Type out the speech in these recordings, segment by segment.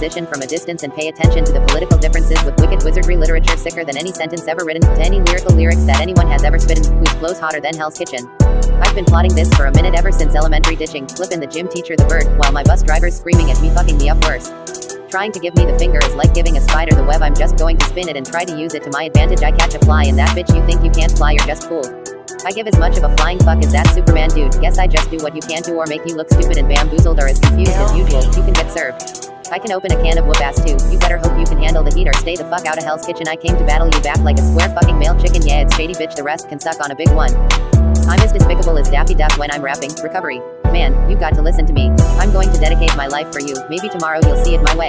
musician from a distance and pay attention to the political differences with wicked wizardry literature sicker than any sentence ever written, to any lyrical lyrics that anyone has ever spitten, whose flow's hotter than Hell's Kitchen. I've been plotting this for a minute ever since elementary, ditching, flipping the gym teacher the bird, while my bus driver's screaming at me, fucking me up worse. Trying to give me the finger is like giving a spider the web. I'm just going to spin it and try to use it to my advantage. I catch a fly and that bitch you think you can't fly, you're just fooled. I give as much of a flying fuck as that Superman dude. Guess I just do what you can't do or make you look stupid and bamboozled or as confused as usual. You can get served. I can open a can of whoop ass too. You better hope you can handle the heat or stay the fuck out of Hell's Kitchen. I came to battle you back like a square fucking male chicken. Yeah, it's shady bitch, the rest can suck on a big one. I'm as despicable as Daffy Duck when I'm rapping. Recovery. Man, you got to listen to me. I'm going to dedicate my life for you. Maybe tomorrow you'll see it my way.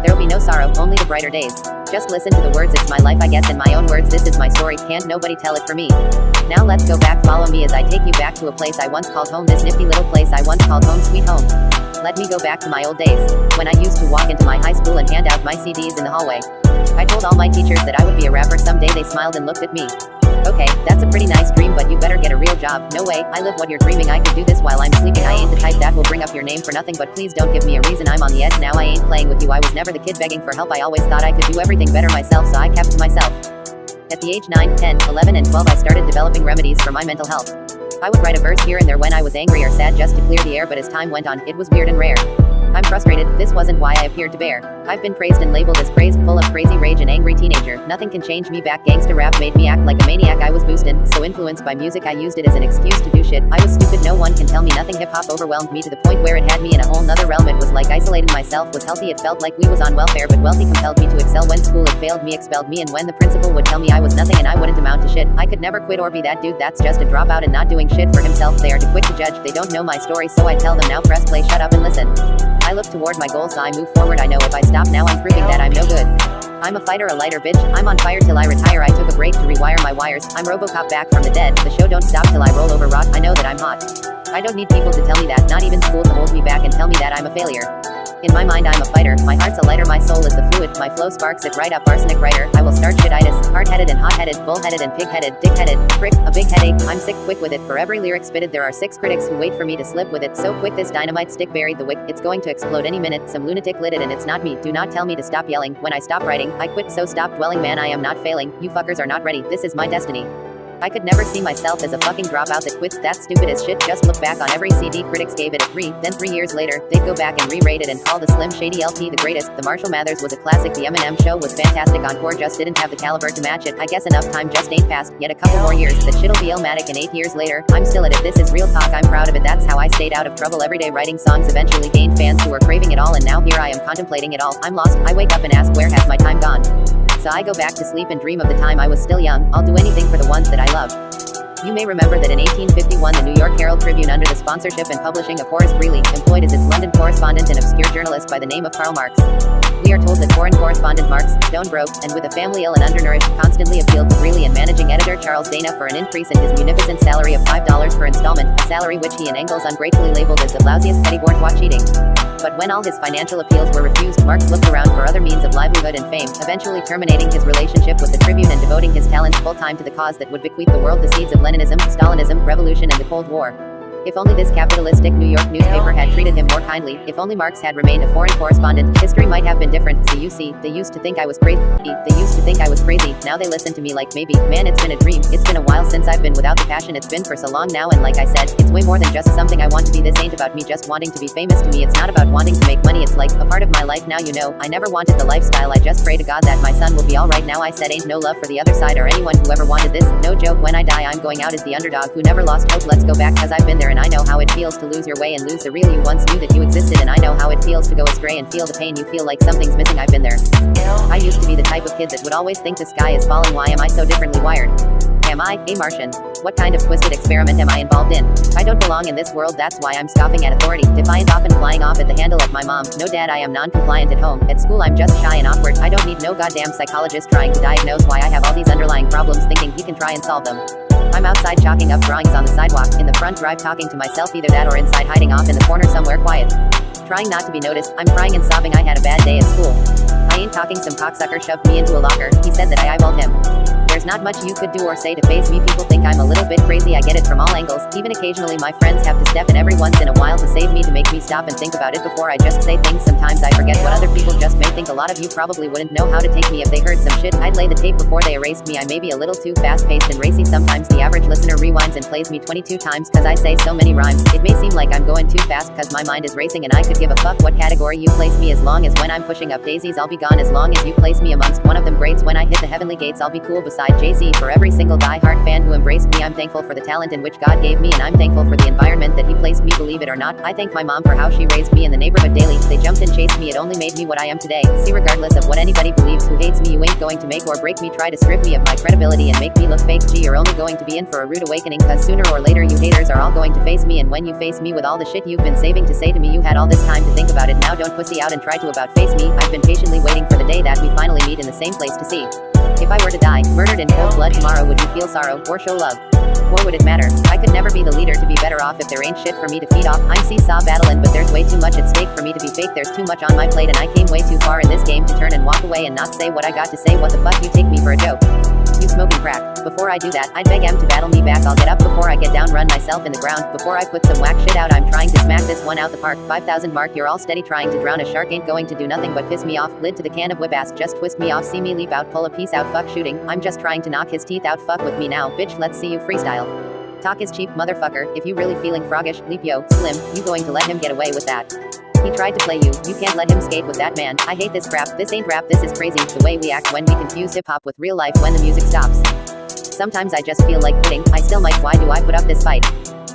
There'll be no sorrow, only the brighter days. Just listen to the words, it's my life I guess in my own words. This is my story, can't nobody tell it for me. Now let's go back, follow me as I take you back to a place I once called home. This nifty little place I once called home, sweet home. Let me go back to my old days, when I used to walk into my high school and hand out my CDs in the hallway. I told all my teachers that I would be a rapper someday. They smiled and looked at me. Okay, that's a pretty nice dream, but you better get a real job. No way, I live what you're dreaming. I could do this while I'm sleeping. I ain't the type that will bring up your name for nothing, but please don't give me a reason. I'm on the edge now, I ain't playing with you. I was never the kid begging for help. I always thought I could do everything better myself, so I kept to myself. At the age 9, 10, 11, and 12 I started developing remedies for my mental health. I would write a verse here and there when I was angry or sad just to clear the air, but as time went on, it was weird and rare. I'm frustrated, this wasn't why I appeared to bear. I've been praised and labeled as crazed, full of crazy rage and angry teenager. Nothing can change me back. Gangsta rap made me act like a maniac. I was boosted, so influenced by music I used it as an excuse to do shit. I was stupid, no one can tell me nothing. Hip hop overwhelmed me to the point where it had me in a whole nother realm. It was like isolating myself was healthy. It felt like we was on welfare, but wealthy compelled me to excel. When school it failed me, expelled me, and when the principal would tell me I was nothing and I wouldn't amount to shit, I could never quit or be that dude that's just a dropout and not doing shit for himself. They are too quick to judge, they don't know my story, so I tell them now, press play, shut up and listen. I look toward my goals, so I move forward. I know if I stop now I'm proving that I'm no good. I'm a fighter, a lighter bitch, I'm on fire till I retire. I took a break to rewire my wires, I'm RoboCop back from the dead. The show don't stop till I roll over rock. I know that I'm hot. I don't need people to tell me that, not even school to hold me back and tell me that I'm a failure. In my mind I'm a fighter, my heart's a lighter, my soul is the fluid, my flow sparks it right up, arsenic writer. I will start shititis, hard-headed and hot-headed, bull-headed and pig-headed, dick-headed, prick, a big headache, I'm sick quick with it. For every lyric spitted there are 6 critics who wait for me to slip with it. So quick this dynamite stick buried the wick, it's going to explode any minute. Some lunatic lit it and it's not me. Do not tell me to stop yelling. When I stop writing, I quit, so stop dwelling. Man, I am not failing, you fuckers are not ready, this is my destiny. I could never see myself as a fucking dropout that quits. That's stupid as shit. Just look back on every CD critics gave it a 3, then 3 years later, they'd go back and re-rate it and call the Slim Shady LP the greatest. The Marshall Mathers was a classic, the Eminem show was fantastic, Encore just didn't have the caliber to match it. I guess enough time just ain't passed, yet a couple more years, that shit'll be Illmatic, and 8 years later, I'm still at it. This is real talk, I'm proud of it. That's how I stayed out of trouble every day writing songs, eventually gained fans who were craving it all, and now here I am contemplating it all. I'm lost, I wake up and ask where has my time gone? So I go back to sleep and dream of the time I was still young. I'll do anything for the ones that I love. You may remember that in 1851 the New York Herald Tribune, under the sponsorship and publishing of Horace Greeley, employed as its London correspondent an obscure journalist by the name of Karl Marx. We are told that foreign correspondent Marx, stone broke, and with a family ill and undernourished, constantly appealed to Greeley and managing editor Charles Dana for an increase in his munificent salary of $5 per installment, a salary which he and Engels ungratefully labeled as the lousiest petty bourgeois cheating. But when all his financial appeals were refused, Marx looked around for other means of livelihood and fame, eventually terminating his relationship with the Tribune and devoting his talents full-time to the cause that would bequeath the world the seeds of Leninism, Stalinism, revolution and the Cold War. If only this capitalistic New York newspaper had treated him more kindly, if only Marx had remained a foreign correspondent, history might have been different. So you see, they used to think I was crazy, now they listen to me like maybe, man it's been a dream, it's been a while since I've been without the passion it's been for so long now, and like I said, it's way more than just something I want to be. This ain't about me just wanting to be famous. To me it's not about wanting to make money, it's like a part of my life now. You know, I never wanted the lifestyle, I just pray to God that my son will be alright now. I said ain't no love for the other side or anyone who ever wanted this, no joke. When I die I'm going out as the underdog who never lost hope. Let's go back, cause I've been there and I know how it feels to lose your way and lose the real you once knew that you existed, and I know how it feels to go astray and feel the pain you feel like something's missing. I've been there. I used to be the type of kid that would always think the sky is falling. Why am I so differently wired? Am I a Martian? What kind of twisted experiment am I involved in? I don't belong in this world, that's why I'm scoffing at authority, defiant, often flying off at the handle of my mom. No dad, I am non-compliant at home. At school I'm just shy and awkward. I don't need no goddamn psychologist trying to diagnose why I have all these underlying problems, thinking he can try and solve them. I'm outside chalking up drawings on the sidewalk, in the front drive talking to myself, either that or inside hiding off in the corner somewhere quiet. Trying not to be noticed, I'm crying and sobbing I had a bad day at school. I ain't talking, some cocksucker shoved me into a locker, he said that I eyeballed him. There's not much you could do or say to faze me. People think I'm a little bit crazy, I get it from all angles. Even occasionally my friends have to step in every once in a while to save me, to make me stop and think about it before I just say things. Sometimes I forget what other people just a lot of you probably wouldn't know how to take me if they heard some shit. I'd lay the tape before they erased me. I may be a little too fast-paced and racy sometimes. The average listener rewinds and plays me 22 times cause I say so many rhymes. It may seem like I'm going too fast cause my mind is racing and I could give a fuck what category you place me. As long as when I'm pushing up daisies I'll be gone. As long as you place me amongst one of them greats, when I hit the heavenly gates I'll be cool beside Jay-Z. For every single die-hard fan who embraced me, I'm thankful for the talent in which God gave me, and I'm thankful for the environment that he placed me. Believe it or not, I thank my mom for how she raised me in the neighborhood daily. They jumped and chased me, it only made me what I am today. See, regardless of what anybody believes who hates me, you ain't going to make or break me. Try to strip me of my credibility and make me look fake. Gee, you're only going to be in for a rude awakening cause sooner or later you haters are all going to face me. And when you face me with all the shit you've been saving to say to me, you had all this time to think about it. Now don't pussy out and try to about face me. I've been patiently waiting for the day that we finally meet in the same place to see if I were to die, murdered in cold blood tomorrow, would you feel sorrow or show love? Or would it matter? I could never be the leader to be better off if there ain't shit for me to feed off. I'm seesaw battling, but there's way too much at stake for me to be fake. There's too much on my plate and I came way too far in this game to turn and walk away and not say what I got to say. What the fuck, you take me for a joke? You smoking crack. Before I do that, I'd beg M to battle me back. I'll get up before I get down, run myself in the ground. Before I put some whack shit out, I'm trying to smack this one out the park. 5,000 mark, you're all steady trying to drown a shark, ain't going to do nothing but piss me off. Lid to the can of whip ass, just twist me off. See me leap out, pull a piece out, fuck shooting. I'm just trying to knock his teeth out, fuck with me now, bitch, let's see you freestyle. Talk is cheap, motherfucker. If you really feeling froggish, leap yo, slim, you going to let him get away with that? He tried to play you can't let him skate with that man. I hate this crap, this ain't rap, this is crazy. The way we act when we confuse hip-hop with real life when the music stops. Sometimes I just feel like quitting, I still might. Why do I put up this fight?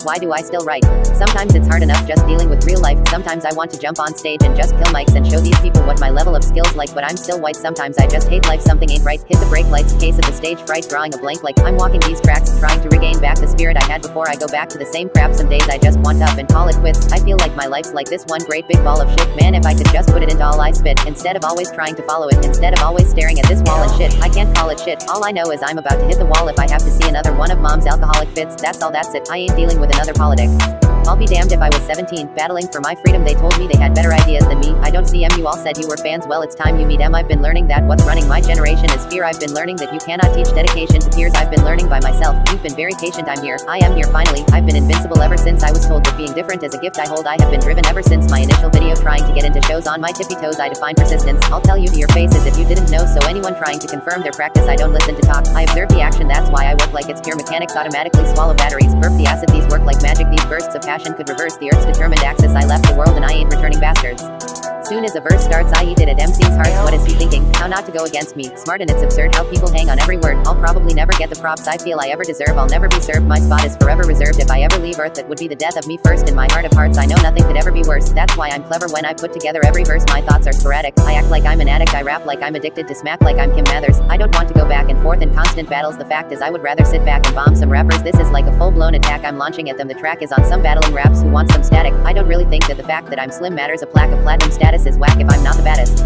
Why do I still write? Sometimes it's hard enough just dealing with real life. Sometimes I want to jump on stage and just kill mics and show these people what my level of skills like, but I'm still white. Sometimes I just hate life, something ain't right. Hit the brake lights, case of the stage fright, drawing a blank like I'm walking these tracks, trying to regain back the spirit I had before I go back to the same crap. Some days I just want up and call it quits. I feel like my life's like this one great big ball of shit. Man, if I could just put it into all I spit, instead of always trying to follow it, instead of always staring at this wall and shit. I can't call it shit. All I know is I'm about to hit the wall if I have to see another one of mom's alcoholic fits. That's all, that's it. I ain't dealing with another politic. I'll be damned if I was 17, battling for my freedom. They told me they had better ideas than me. I don't see em. You all said you were fans. Well, it's time you meet em. I've been learning that what's running my generation is fear. I've been learning that you cannot teach dedication to peers. I've been learning by myself. You've been very patient. I'm here. I am here finally. I've been invincible ever since I was told that being different is a gift I hold. I have been driven ever since my initial video trying to get into shows. On my tippy toes I define persistence. I'll tell you to your face as if you didn't know. So anyone trying to confirm their practice, I don't listen to talk. I observe the action. That's why I work like it's pure mechanics. Automatically swallow batteries, burp the acid. These work like magic. These bursts of passion could reverse the earth's determined axis. I left the world and I ain't returning, bastards. Soon as a verse starts I eat it at MC's heart. What is he thinking? How not to go against me? Smart, and it's absurd how people hang on every word. I'll probably never get the props I feel I ever deserve. I'll never be served. My spot is forever reserved. If I ever leave earth, that would be the death of me first. In my heart of hearts I know nothing could ever be worse. That's why I'm clever when I put together every verse. My thoughts are sporadic. I act like I'm an addict. I rap like I'm addicted to smack like I'm Kim Mathers. I don't want to go back and forth in constant battles. The fact is I would rather sit back and bomb some rappers. This is like a full-blown attack I'm launching at them. The track is on some battling raps who want some static. I don't really think that the fact that I'm slim matters. A plaque of platinum status is whack if I'm not the baddest.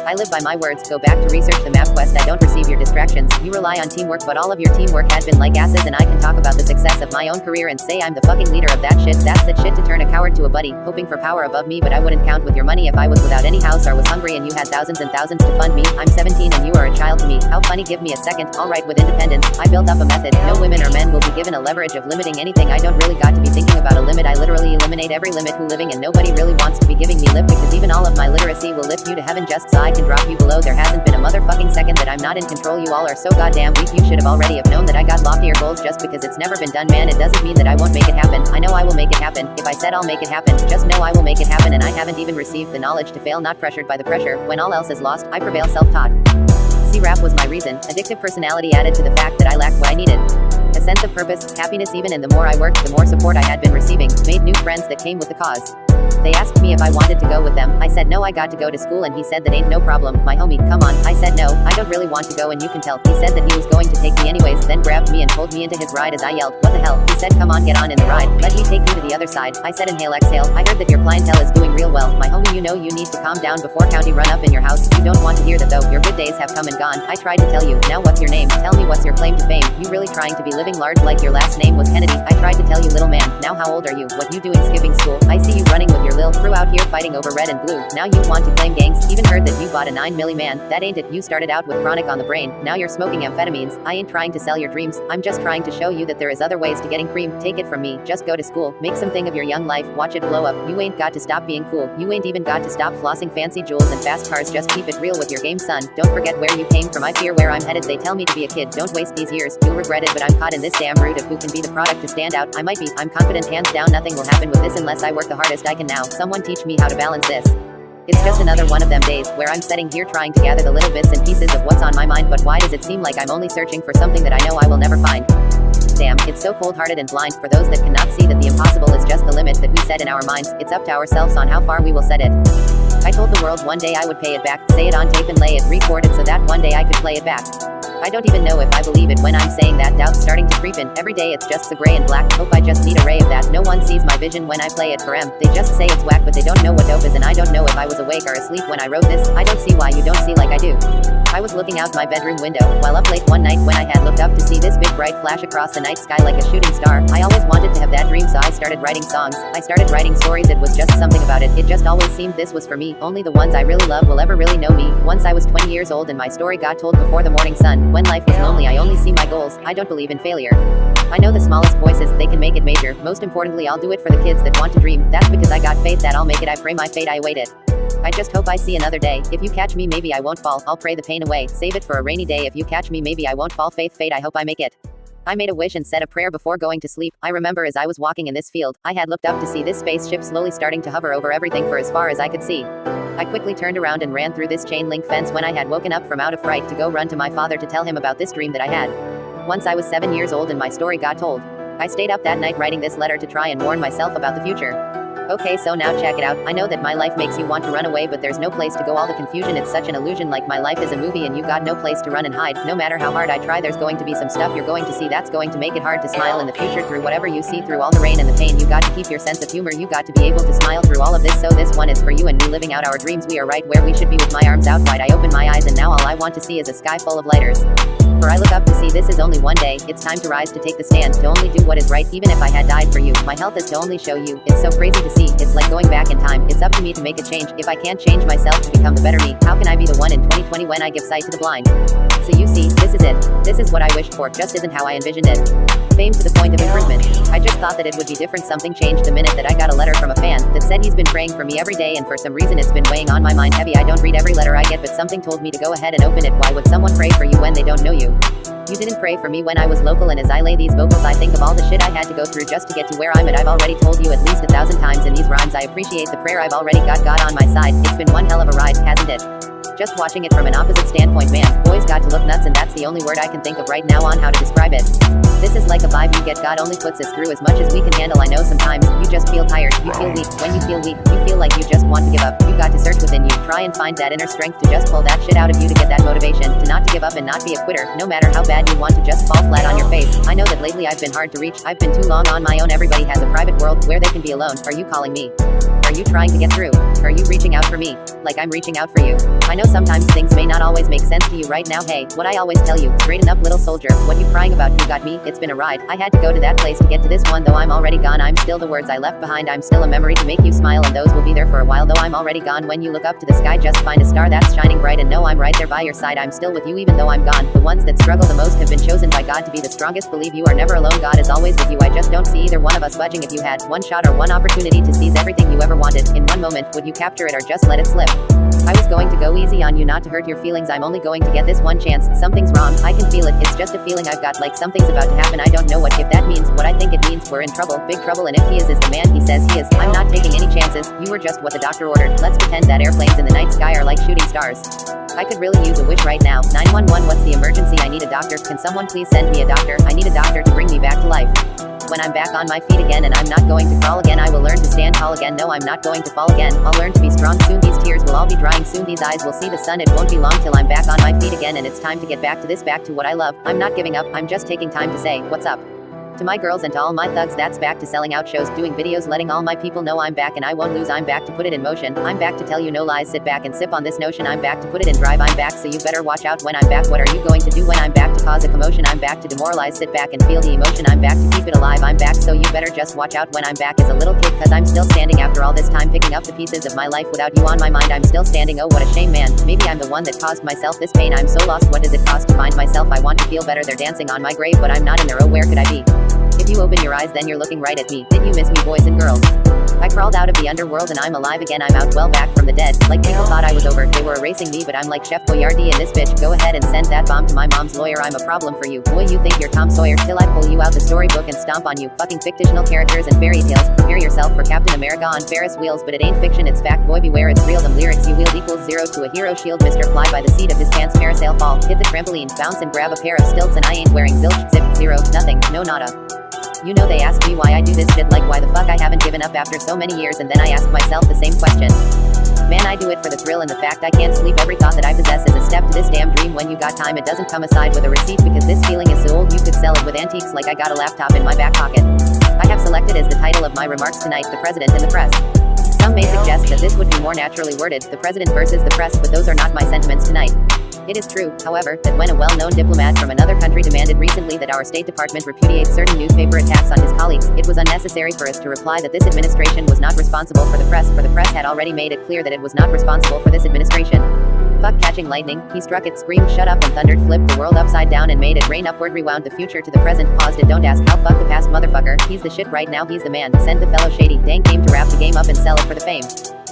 I live by my words. Go back to research the map quest. I don't receive your distractions. You rely on teamwork, but all of your teamwork had been like asses. And I can talk about the success of my own career and say I'm the fucking leader of that shit. That's the shit to turn a coward to a buddy, hoping for power above me. But I wouldn't count with your money if I was without any house or was hungry and you had thousands and thousands to fund me. I'm 17 and you are a child to me. How funny, give me a second. Alright, with independence, I built up a method. No women or men will be given a leverage of limiting anything. I don't really got to be thinking about a limit. I literally eliminate every limit who living, and nobody really wants to be giving me lip, because even all of my literacy will lift you to heaven just so I can drop you below. There hasn't been a motherfucking second that I'm not in control. You all are so goddamn weak. You should have already have known that I got loftier goals. Just because it's never been done, man, it doesn't mean that I won't make it happen. I know I will make it happen. If I said I'll make it happen, just know I will make it happen. And I haven't even received the knowledge to fail, not pressured by the pressure. When all else is lost, I prevail, self-taught. See, rap was my reason. Addictive personality added to the fact that I lacked what I needed. A sense of purpose, happiness even, and the more I worked, the more support I had been receiving. Made new friends that came with the cause. They asked me if I wanted to go with them. I said no, I got to go to school, and he said that ain't no problem. My homie, come on. I said no, I don't really want to go, and you can tell. He said that he was going to take me anyways, then grabbed me and pulled me into his ride as I yelled, what the hell? He said come on, get on in the ride. Let me take you to the other side. I said inhale, exhale. I heard that your clientele is doing real well. My homie, you know you need to calm down before county run up in your house. You don't want to hear that though. Your good days have come and gone. I tried to tell you. Now what's your name? Tell me what's your claim to fame. You really trying to be living large like your last name was Kennedy? I tried to tell you, little man. Now how old are you? What you doing skipping school? I see you running with of your lil crew out here fighting over red and blue. Now you want to claim gangs, even heard that you bought a 9mm man. That ain't it, you started out with chronic on the brain, now you're smoking amphetamines. I ain't trying to sell your dreams, I'm just trying to show you that there is other ways to getting cream. Take it from me, just go to school, make something of your young life, watch it blow up. You ain't got to stop being cool, you ain't even got to stop flossing fancy jewels and fast cars. Just keep it real with your game, son. Don't forget where you came from. I fear where I'm headed. They tell me to be a kid, don't waste these years, you'll regret it. But I'm caught in this damn root of who can be the product to stand out. I might be, I'm confident, hands down, nothing will happen with this unless I work the hardest I can now. Someone teach me how to balance this. It's just another one of them days where I'm sitting here trying to gather the little bits and pieces of what's on my mind. But why does it seem like I'm only searching for something that I know I will never find? Damn, it's so cold-hearted and blind for those that cannot see that the impossible is just the limit that we set in our minds. It's up to ourselves on how far we will set it. I told the world one day I would pay it back, say it on tape and lay it recorded so that one day I could play it back. I don't even know if I believe it when I'm saying that. Doubt's starting to creep in. Every day it's just so gray and black. Hope I just need a ray of that. No one sees my vision when I play it for them. They just say it's whack, but they don't know what dope is. And I don't know if I was awake or asleep when I wrote this. I don't see why you don't see like I do. I was looking out my bedroom window while up late one night when I had looked up to see this big bright flash across the night sky like a shooting star. I always wanted to have that dream, so I started writing songs. I started writing stories. It was just something about it. It just always seemed this was for me. Only the ones I really love will ever really know me. Once I was 20 years old and my story got told before the morning sun. When life was lonely, I only see my goals. I don't believe in failure. I know the smallest voices, they can make it major. Most importantly, I'll do it for the kids that want to dream. That's because I got faith that I'll make it. I pray my fate, I await it. I just hope I see another day. If you catch me, maybe I won't fall. I'll pray the pain away. Save it for a rainy day. If you catch me, maybe I won't fall. Faith, fate, I hope I make it. I made a wish and said a prayer before going to sleep. I remember as I was walking in this field, I had looked up to see this spaceship slowly starting to hover over everything for as far as I could see. I quickly turned around and ran through this chain link fence when I had woken up from out of fright to go run to my father to tell him about this dream that I had. Once I was 7 years old and my story got told. I stayed up that night writing this letter to try and warn myself about the future. Okay, so now check it out. I know that my life makes you want to run away, but there's no place to go. All the confusion, it's such an illusion, like my life is a movie and you got no place to run and hide. No matter how hard I try, there's going to be some stuff you're going to see that's going to make it hard to smile in the future through whatever you see. Through all the rain and the pain, you got to keep your sense of humor. You got to be able to smile through all of this. So this one is for you and me, living out our dreams. We are right where we should be with my arms out wide. I open my eyes and now all I want to see is a sky full of lighters. For I look up to see this is only one day. It's time to rise, to take the stand, to only do what is right, even if I had died for you. My health is to only show you. It's so crazy to see. It's like going back in time. It's up to me to make a change. If I can't change myself to become the better me, how can I be the one in 2020 when I give sight to the blind? So you see, this is it. This is what I wished for, just isn't how I envisioned it. Fame to the point of improvement. I just thought that it would be different. Something changed the minute that I got a letter from a fan that said he's been praying for me every day, and for some reason it's been weighing on my mind heavy. I don't read every letter I get, but something told me to go ahead and open it. Why would someone pray for you when they don't know you? You didn't pray for me when I was local, and as I lay these vocals I think of all the shit I had to go through just to get to where I'm at. I've already told you at least 1,000 times in these rhymes I appreciate the prayer. I've already got God on my side. It's been one hell of a ride, hasn't it? Just watching it from an opposite standpoint, man, boys got to look nuts, and that's the only word I can think of right now on how to describe it. This is like a vibe you get. God only puts us through as much as we can handle. I know sometimes you just feel tired, you feel weak. When you feel weak, you feel like you just want to give up. You got to search within you, try and find that inner strength to just pull that shit out of you, to get that motivation, to not to give up and not be a quitter, no matter how bad you want to just fall flat on your face. I know that lately I've been hard to reach. I've been too long on my own. Everybody has a private world where they can be alone. Are you calling me? Are you trying to get through? Are you reaching out for me? Like I'm reaching out for you. I know sometimes things may not always make sense to you right now. Hey, what I always tell you, straighten up, little soldier. What you crying about? You got me. It's been a ride. I had to go to that place to get to this one. Though I'm already gone, I'm still the words I left behind. I'm still a memory to make you smile, and those will be there for a while. Though I'm already gone, when you look up to the sky, just find a star that's shining bright and know I'm right there by your side. I'm still with you even though I'm gone. The ones that struggle the most have been chosen by God to be the strongest. Believe you are never alone. God is always with you. I just don't see either one of us budging. If you had one shot or one opportunity to seize everything you ever wanted in one moment, would you capture it or just let it slip? I was going to go easy on you, not to hurt your feelings. I'm only going to get this one chance. Something's wrong, I can feel it. It's just a feeling I've got, like something's about to happen. I don't know what. If that means what I think it means, we're in trouble, big trouble. And if he is the man he says he is, I'm not taking any chances. You were just what the doctor ordered. Let's pretend that airplanes in the night sky are like shooting stars. I could really use a wish right now. 911, what's the emergency? I need a doctor. Can someone please send me a doctor? I need a doctor to bring me back to life. When I'm back on my feet again, and I'm not going to crawl again, I will learn to stand tall again. No, I'm not going to fall again. I'll learn to be strong soon. These tears will all be drying soon. These eyes will see the sun. It won't be long till I'm back on my feet again, and it's time to get back to this, back to what I love. I'm not giving up. I'm just taking time to say, what's up? To my girls and to all my thugs, that's back to selling out shows, doing videos, letting all my people know I'm back and I won't lose. I'm back to put it in motion. I'm back to tell you no lies. Sit back and sip on this notion. I'm back to put it in drive. I'm back, so you better watch out when I'm back. What are you going to do when I'm back? To cause a commotion. I'm back to demoralize. Sit back and feel the emotion. I'm back to keep it alive. I'm back, so you better just watch out when I'm back. As a little kid, cause I'm still standing after all this time, picking up the pieces of my life. Without you on my mind, I'm still standing. Oh, what a shame, man. Maybe I'm the one that caused myself this pain. I'm so lost. What does it cost to find myself? I want to feel better. They're dancing on my grave, but I'm not in there. Oh, where could I be? If you open your eyes, then you're looking right at me. Did you miss me, boys and girls? I crawled out of the underworld and I'm alive again. I'm out, well, back from the dead. Like people thought I was over, they were erasing me, but I'm like Chef Boyardee in this bitch. Go ahead and send that bomb to my mom's lawyer. I'm a problem for you. Boy, you think you're Tom Sawyer till I pull you out the storybook and stomp on you. Fucking fictional characters and fairy tales. Prepare yourself for Captain America on Ferris wheels, but it ain't fiction, it's fact. Boy, beware, it's real. Them lyrics you wield equals 0 to a hero shield. Mr. Fly by the seat of his pants, parasail fall. Hit the trampoline, bounce and grab a pair of stilts, and I ain't wearing zilch, zip, 0, nothing, no nada. You know, they ask me why I do this shit, like why the fuck I haven't given up after so many years, and then I ask myself the same question. Man, I do it for the thrill and the fact I can't sleep. Every thought that I possess is a step to this damn dream. When you got time, it doesn't come aside with a receipt, because this feeling is so old you could sell it with antiques. Like I got a laptop in my back pocket. I have selected as the title of my remarks tonight, The President and the Press. Some may suggest that this would be more naturally worded, the president versus the press, but those are not my sentiments tonight. It is true, however, that when a well-known diplomat from another country demanded recently that our State Department repudiate certain newspaper attacks on his colleagues, it was unnecessary for us to reply that this administration was not responsible for the press, for the press had already made it clear that it was not responsible for this administration. Fuck catching lightning, he struck it, screamed shut up and thundered, flipped the world upside down and made it rain upward, rewound the future to the present, paused it, don't ask how, fuck the past, motherfucker, he's the shit right now, he's the man, sent the fellow shady, dang came to wrap the game up and sell it for the fame.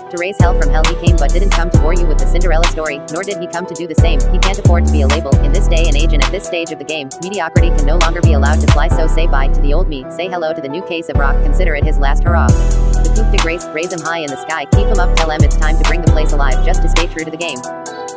To raise hell from hell he came, but didn't come to bore you with the Cinderella story, nor did he come to do the same. He can't afford to be a label, in this day and age and at this stage of the game. Mediocrity can no longer be allowed to fly, so say bye to the old me, say hello to the new case of rock, consider it his last hurrah. The coup de grace, raise him high in the sky, keep him up, tell him it's time to bring the place alive, just to stay true to the game.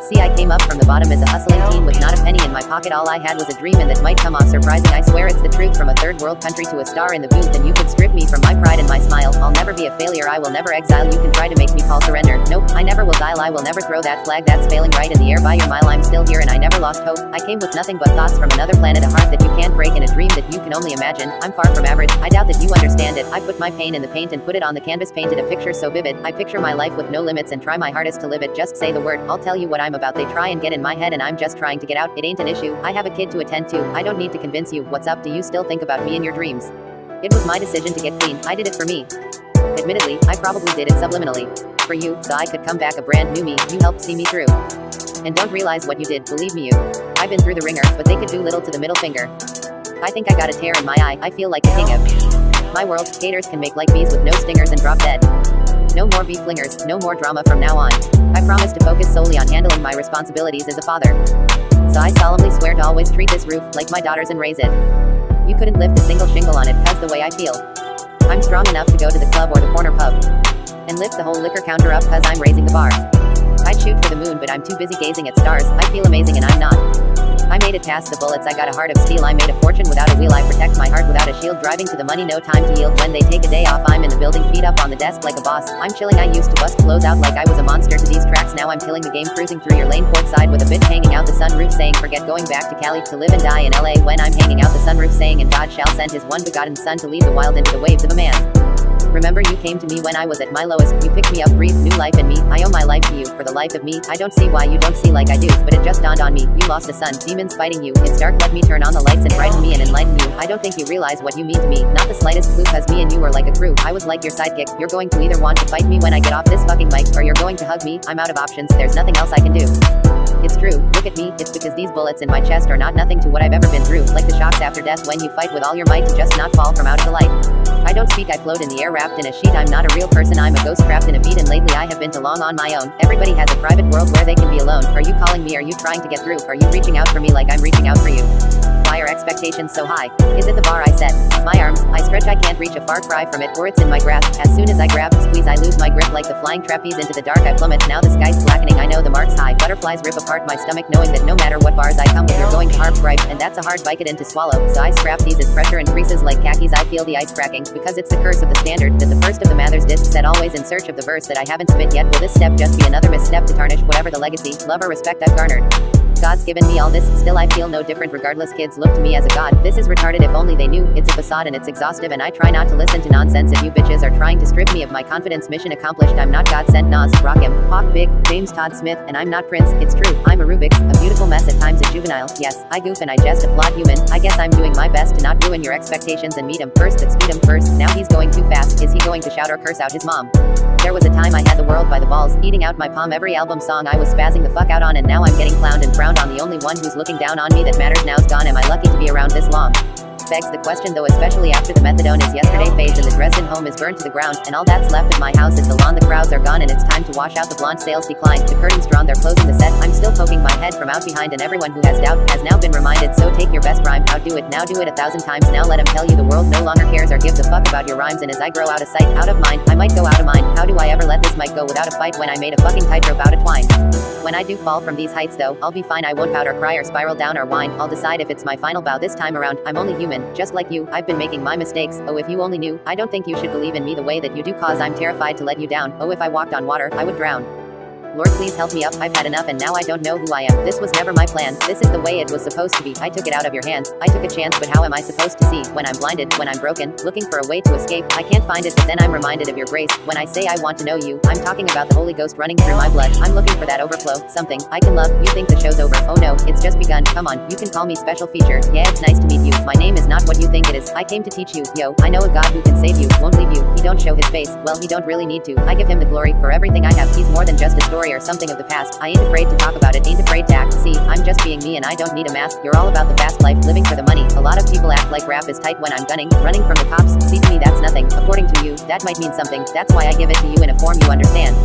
See, I came up from the bottom as a hustling teen with not a penny in my pocket. All I had was a dream, and that might come off surprising. I swear it's the truth. From a third world country to a star in the booth, and you could strip me from my pride and my smile. I'll never be a failure, I will never exile. You can try to make me call surrender. Nope, I never will dial. I will never throw that flag that's failing right in the air by your mile. I'm still here and I never lost hope. I came with nothing but thoughts from another planet, a heart that you can't break, and a dream that you can only imagine. I'm far from average, I doubt that you understand it. I put my pain in the paint and put it on the canvas, painted a picture so vivid. I picture my life with no limits and try my hardest to live it. Just say the word, I'll tell you what I'm about. They try and get in my head and I'm just trying to get out. It ain't an issue, I have a kid to attend to. I don't need to convince you. What's up? Do you still think about me in your dreams? It was my decision to get clean, I did it for me. Admittedly, I probably did it subliminally. For you, so I could come back a brand new me. You helped see me through. And don't realize what you did, believe me you. I've been through the ringer, but they could do little to the middle finger. I think I got a tear in my eye, I feel like the king of my world. Haters can make like bees with no stingers and drop dead. No more beef flingers, no more drama from now on. I promise to focus solely on handling my responsibilities as a father. So I solemnly swear to always treat this roof like my daughter's and raise it. You couldn't lift a single shingle on it, cause the way I feel. I'm strong enough to go to the club or the corner pub and lift the whole liquor counter up, cause I'm raising the bar. I'd shoot for the moon, but I'm too busy gazing at stars. I feel amazing and I'm not. I made it past the bullets, I got a heart of steel. I made a fortune without a wheel, I protect my heart without a shield. Driving to the money, no time to yield. When they take a day off, I'm in the building, feet up on the desk like a boss. I'm chilling, I used to bust flows out like I was a monster to these tracks. Now I'm killing the game, cruising through your lane port side with a bitch hanging out the sunroof, saying forget going back to Cali to live and die in LA. When I'm hanging out the sunroof, saying and God shall send his one begotten son to lead the wild into the waves of a man. Remember, you came to me when I was at my lowest. You picked me up, breathed new life in me. I owe my life to you, for the life of me. I don't see why you don't see like I do, but it just dawned on me. You lost a son, demons fighting you. It's dark, let me turn on the lights and brighten me and enlighten you. I don't think you realize what you mean to me. Not the slightest clue, cause me and you were like a crew. I was like your sidekick. You're going to either want to fight me when I get off this fucking mic, or you're going to hug me. I'm out of options, there's nothing else I can do. It's true, look at me, it's because these bullets in my chest are not nothing to what I've ever been through. Like the shocks after death when you fight with all your might to just not fall from out of the light. I don't speak, I float in the air wrapped in a sheet. I'm not a real person, I'm a ghost trapped in a beat, and lately I have been too long on my own. Everybody has a private world where they can be alone. Are you calling me? Are you trying to get through? Are you reaching out for me like I'm reaching out for you? Why are expectations so high? Is it the bar I set? My arms, I stretch, I can't reach a far cry from it, or it's in my grasp. As soon as I grab, squeeze, I lose my grip like the flying trapeze. Into the dark I plummet, now the sky's blackening. I know the mark's high, butterflies rip apart my stomach, knowing that no matter what bars I come with, you're going to harp gripe, and that's a hard Vicodin to swallow. So I scrap these as pressure increases like khakis. I feel the ice cracking, because it's the curse of the standard, that the first of the Mathers disc set, always in search of the verse that I haven't spit yet. Will this step just be another misstep to tarnish whatever the legacy, love or respect I've garnered? God's given me all this, still I feel no different regardless. Kids look to me as a god. This is retarded, if only they knew. It's a facade and it's exhaustive, and I try not to listen to nonsense. If you bitches are trying to strip me of my confidence, mission accomplished. I'm not God sent. Nas, rock him. Hawk Big, James Todd Smith, and I'm not Prince. It's true, I'm a Rubik's, a beautiful mess at times, a juvenile. Yes, I goof and I jest, a flawed human. I guess I'm doing my best to not ruin your expectations and meet him first, but speed him first. Now he's going too fast. Is he going to shout or curse out his mom? There was a time I had the world by the balls, eating out my palm every album song I was spazzing the fuck out on, and now I'm getting clowned and frowned on. The only one who's looking down on me that matters now's gone. Am I lucky to be around this long? Begs the question though, especially after the methadone is yesterday fades and the Dresden home is burned to the ground, and all that's left of my house is the lawn. The crowds are gone and it's time to wash out the blonde. Sales decline, the curtains drawn, they're closing the set. I'm still poking my head from out behind, and everyone who has doubt has now been reminded. So take your best rhyme, outdo it, now do it 1,000 times. Now let him tell you the world no longer cares or gives a fuck about your rhymes, and as I grow out of sight, out of mind, I might go out of mind. How do I ever let this mic go without a fight when I made a fucking tightrope out of twine? When I do fall from these heights though, I'll be fine. I won't pout or cry or spiral down or whine. I'll decide if it's my final bow this time around. I'm only human, just like you. I've been making my mistakes. Oh, if you only knew. I don't think you should believe in me the way that you do, cause I'm terrified to let you down. Oh, if I walked on water, I would drown. Lord, please help me up. I've had enough and now I don't know who I am. This was never my plan. This is the way it was supposed to be. I took it out of your hands. I took a chance, but how am I supposed to see when I'm blinded, when I'm broken, looking for a way to escape? I can't find it, but then I'm reminded of your grace. When I say I want to know you, I'm talking about the Holy Ghost running through my blood. I'm looking for that overflow, something I can love. You think the show's over? Oh no, it's just begun. Come on, you can call me special feature. Yeah, it's nice to meet you. My name is not what you think it is. I came to teach you. Yo, I know a God who can save you, won't leave you. He don't show his face. Well, he don't really need to. I give him the glory for everything I have. He's more than just a story or something of the past. I ain't afraid to talk about it, ain't afraid to act. See, I'm just being me and I don't need a mask. You're all about the fast life, living for the money. A lot of people act like rap is tight when I'm gunning, running from the cops. See, to me that's nothing. According to you, that might mean something. That's why I give it to you in a form you understand.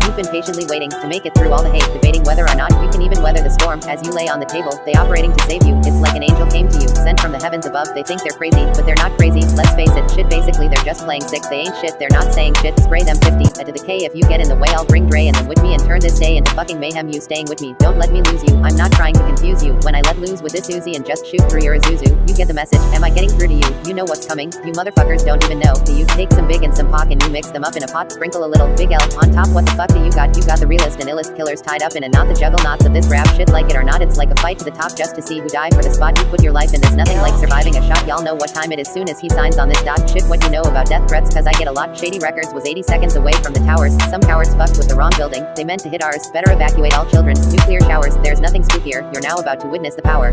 You've been patiently waiting to make it through all the hate, debating whether or not you can even weather the storm. As you lay on the table, they operating to save you. It's like an angel came to you, sent from the heavens above. They think they're crazy, but they're not crazy. Let's face it, shit basically they're just playing sick. They ain't shit, they're not saying shit. Spray them 50 to the K. If you get in the way, I'll bring Dre and them with me and turn this day into fucking mayhem. You staying with me, don't let me lose you. I'm not trying to confuse you. When I let loose with this Uzi and just shoot through your Isuzu, you get the message. Am I getting through to you? You know what's coming. You motherfuckers don't even know. Do you take some big and some Pac and you mix them up in a pot? Sprinkle a little Big L on top. What the fuck do you got? You got the realest and illest killers tied up in a knot. The juggernauts of this rap shit, like it or not, it's like a fight to the top just to see who die for the spot. You put your life in this, nothing like surviving a shot. Y'all know what time it is soon as he signs on this dot. Shit, what you know about death threats, cause I get a lot. Shady Records was 80 seconds away from the towers. Some cowards fucked with the wrong building. They meant to hit ours. Better evacuate all children. Nuclear showers. There's nothing spookier. You're now about to witness the power.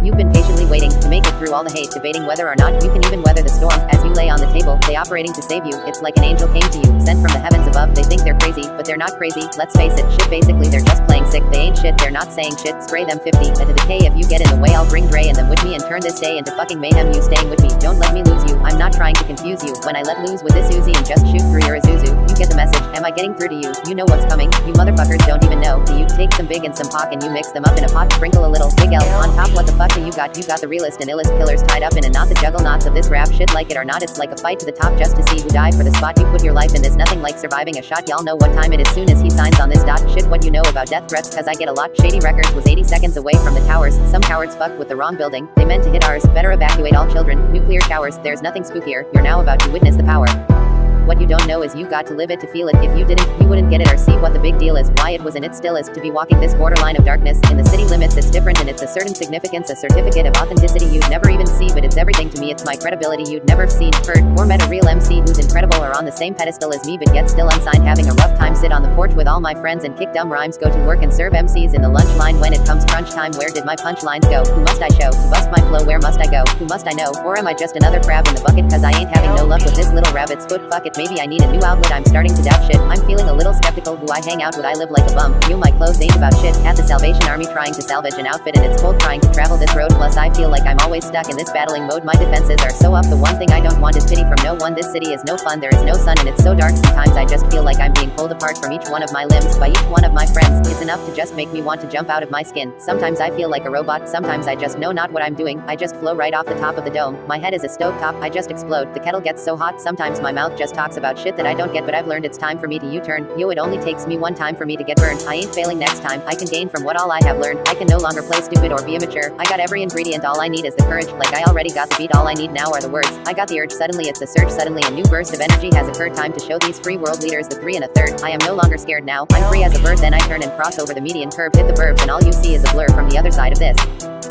You've been patiently waiting to make it through all the hate, debating whether or not you can even weather the storm. As you lay on the table, they operating to save you. It's like an angel came to you, sent from the heavens above. They think they're crazy, but they're not crazy. Let's face it, shit basically they're just playing sick. They ain't shit, they're not saying shit. Spray them 50 to the K. If you get in the way, I'll bring Dre and them with me and turn this day into fucking mayhem. You staying with me, don't let me lose you. I'm not trying to confuse you. When I let loose with this Uzi and just shoot through your Isuzu, you get the message. Am I getting through to you? You know what's coming. You motherfuckers don't even know. Do you take some big and some Pac and you mix them up in a pot? Sprinkle a little Big L on top. What the fuck do you got? You got the realest and illest killers tied up in a knot. The juggernauts of this rap shit, like it or not, it's like a fight to the top just to see who die for the spot. You put your life in this, nothing like surviving a shot. Y'all know what time it is soon as he signs on this dot. Shit, what you know about death threats, cause I get a lot. Shady Records was 80 seconds away from the towers. Some cowards fucked with the wrong building. They meant to hit ours. Better evacuate all children. Nuclear showers. There's nothing spookier. You're now about to witness the power. What you don't know is you got to live it to feel it. If you didn't, you wouldn't get it or see what the big deal is. Why it was and it still is to be walking this borderline of darkness. In the city limits it's different and it's a certain significance, a certificate of authenticity you'd never even see, but it's everything to me. It's my credibility you'd never seen, heard, or met a real MC who's incredible or on the same pedestal as me but yet still unsigned. Having a rough time, sit on the porch with all my friends and kick dumb rhymes, go to work and serve MCs in the lunch line. When it comes crunch time, where did my punchlines go? Who must I show to bust my flow? Where must I go? Who must I know? Or am I just another crab in the bucket? Cause I ain't having no luck with this little rabbit's foot. Fuck it, maybe I need a new outlet. I'm starting to doubt shit. I'm feeling a little skeptical who I hang out with. I live like a bum. You, my clothes ain't about shit. At the Salvation Army trying to salvage an outfit and it's cold trying to travel this road. Plus I feel like I'm always stuck in this battling mode. My defenses are so up. The one thing I don't want is pity from no one. This city is no fun. There is no sun and it's so dark. Sometimes I just feel like I'm being pulled apart from each one of my limbs by each one of my friends. It's enough to just make me want to jump out of my skin. Sometimes I feel like a robot. Sometimes I just know not what I'm doing. I just flow right off the top of the dome. My head is a stovetop. I just explode. The kettle gets so hot. Sometimes my mouth just talks about shit that I don't get, but I've learned it's time for me to U-turn. Yo, it only takes me one time for me to get burned. I ain't failing next time. I can gain from what all I have learned. I can no longer play stupid or be immature. I got every ingredient, all I need is the courage. Like I already got the beat, all I need now are the words. I got the urge, suddenly it's the surge, suddenly a new burst of energy has occurred. Time to show these free world leaders the 3 1/3. I am no longer scared now. I'm free as a bird, then I turn and cross over the median curve, hit the burbs, and all you see is a blur from the other side of this.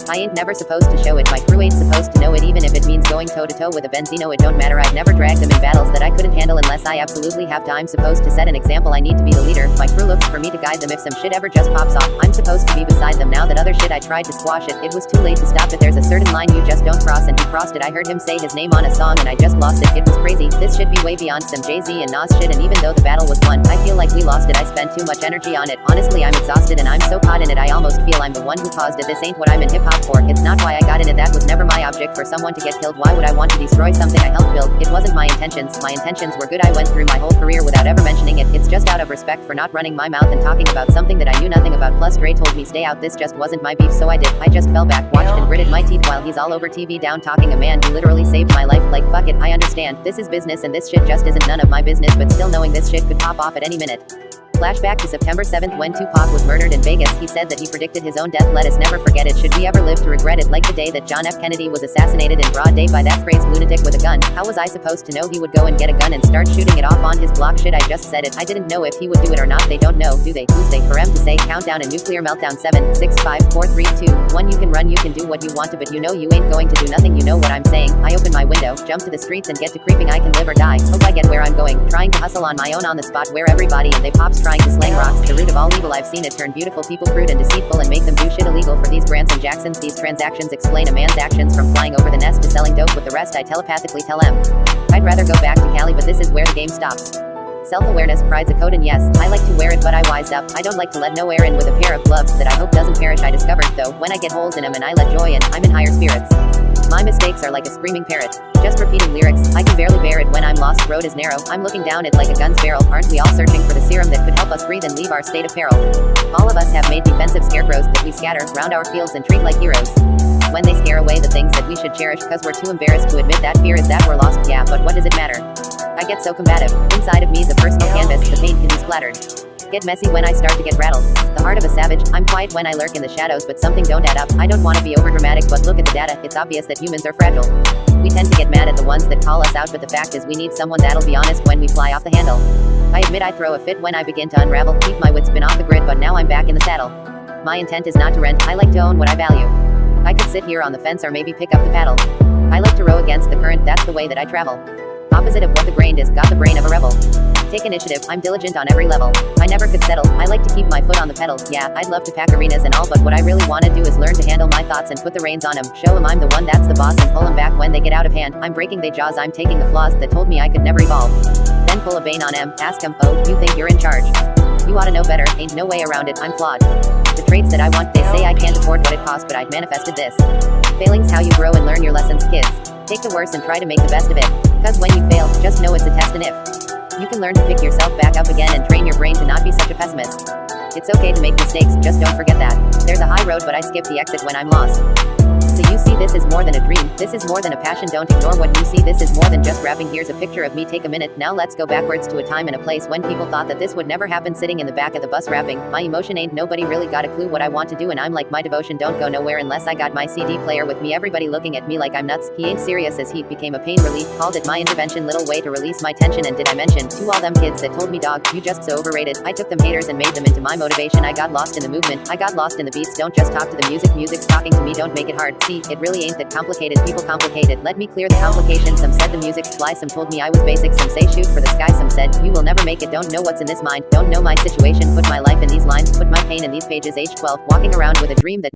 I ain't never supposed to show it, my crew ain't supposed to know it, even if it means going toe to toe with a Benzino, it don't matter. I've never dragged them in battles that I couldn't handle unless I absolutely have to. I'm supposed to set an example, I need to be the leader. My crew looks for me to guide them if some shit ever just pops off. I'm supposed to be beside them now that other shit I tried to squash it. It was too late to stop it, there's a certain line you just don't cross, and he crossed it. I heard him say his name on a song and I just lost it. It was crazy, this should be way beyond some Jay-Z and Nas shit, and even though the battle was won, I feel like we lost it. I spent too much energy on it. Honestly, I'm exhausted and I'm so caught in it I almost feel I'm the one who caused it. This ain't what I'm in hip-hop for, it's not why I got in it, that was never my object for someone to get killed. Why would I want to destroy something I helped build? It wasn't my intentions were good. I went through my whole career without ever mentioning it. It's just out of respect for not running my mouth and talking about something that I knew nothing about. Plus Dre told me stay out, this just wasn't my beef, so I did. I just fell back, watched and gritted my teeth while he's all over TV down talking a man who literally saved my life. Like fuck it, I understand, this is business and this shit just isn't none of my business, but still knowing this shit could pop off at any minute. Flashback to September 7th when Tupac was murdered in Vegas. He said that he predicted his own death. Let us never forget it. Should we ever live to regret it? Like the day that John F. Kennedy was assassinated in broad day by that phrase lunatic with a gun. How was I supposed to know he would go and get a gun and start shooting it off on his block? Shit, I just said it. I didn't know if he would do it or not. They don't know, do they? Who's they for em to say? Countdown and nuclear meltdown. 7, 6, 5, 4, 3, 2, 1. You can run, you can do what you want to, but you know you ain't going to do nothing. You know what I'm saying? I open my window, jump to the streets and get to creeping. I can live or die. Hope I get where I'm going. Trying to hustle on my own on the spot where everybody and they pops trying to slang rocks. The root of all evil, I've seen it turn beautiful people crude and deceitful and make them do shit illegal for these Grants and Jacksons. These transactions explain a man's actions from flying over the nest to selling dope. With the rest I telepathically tell em. I'd rather go back to Cali, but this is where the game stops. Self-awareness, pride's a code, and yes, I like to wear it, but I wised up. I don't like to let no air in with a pair of gloves that I hope doesn't perish. I discovered, though, when I get holes in them and I let joy in, I'm in higher spirits. My mistakes are like a screaming parrot, just repeating lyrics. I can barely bear it when I'm lost, road is narrow. I'm looking down it like a gun's barrel. Aren't we all searching for the serum that could help us breathe and leave our state of peril? All of us have made defensive scarecrows that we scatter round our fields and treat like heroes. When they scare away the things that we should cherish, cause we're too embarrassed to admit that fear is that we're lost. Yeah, but what does it matter? I get so combative. Inside of me's a personal canvas, the paint can be splattered. Get messy when I start to get rattled. The heart of a savage, I'm quiet when I lurk in the shadows, but something don't add up. I don't want to be overdramatic, but look at the data, it's obvious that humans are fragile. We tend to get mad at the ones that call us out, but the fact is we need someone that'll be honest when we fly off the handle. I admit I throw a fit when I begin to unravel, keep my wits spin off the grid, but now I'm back in the saddle. My intent is not to rent, I like to own what I value. I could sit here on the fence or maybe pick up the paddle. I like to row against the current, that's the way that I travel. Opposite of what the grain is, got the brain of a rebel. Take initiative, I'm diligent on every level. I never could settle, I like to keep my foot on the pedal. Yeah, I'd love to pack arenas and all, but what I really wanna do is learn to handle my thoughts and put the reins on 'em. Show 'em I'm the one that's the boss and pull 'em back when they get out of hand. I'm breaking their jaws, I'm taking the flaws that told me I could never evolve. Then pull a vein on 'em, ask 'em, oh, you think you're in charge? You oughta know better, ain't no way around it, I'm flawed. The traits that I want, they say I can't afford what it costs, but I've manifested this. Failing's how you grow and learn your lessons, kids. Take the worst and try to make the best of it. Cause when you fail, just know it's a test, and if you can learn to pick yourself back up again and train your brain to not be such a pessimist. It's okay to make mistakes, just don't forget that. There's a high road, but I skip the exit when I'm lost. So you see, this is more than a dream, this is more than a passion, don't ignore what you see, this is more than just rapping. Here's a picture of me, take a minute, now let's go backwards to a time and a place when people thought that this would never happen, sitting in the back of the bus rapping. My emotion ain't nobody really got a clue what I want to do, and I'm like my devotion don't go nowhere unless I got my CD player with me. Everybody looking at me like I'm nuts, he ain't serious as heat became a pain relief, called it my intervention, little way to release my tension. And did I mention, to all them kids that told me dog, you just so overrated, I took them haters and made them into my motivation. I got lost in the movement, I got lost in the beats, don't just talk to the music, music's talking to me, don't make it hard. See, it really ain't that complicated, people complicated, let me clear the complications. Some said the music's fly, some told me I was basic, some say shoot for the sky, some said you will never make it, don't know what's in this mind, don't know my situation, put my life in these lines, put my pain in these pages. Age 12, walking around with a dream that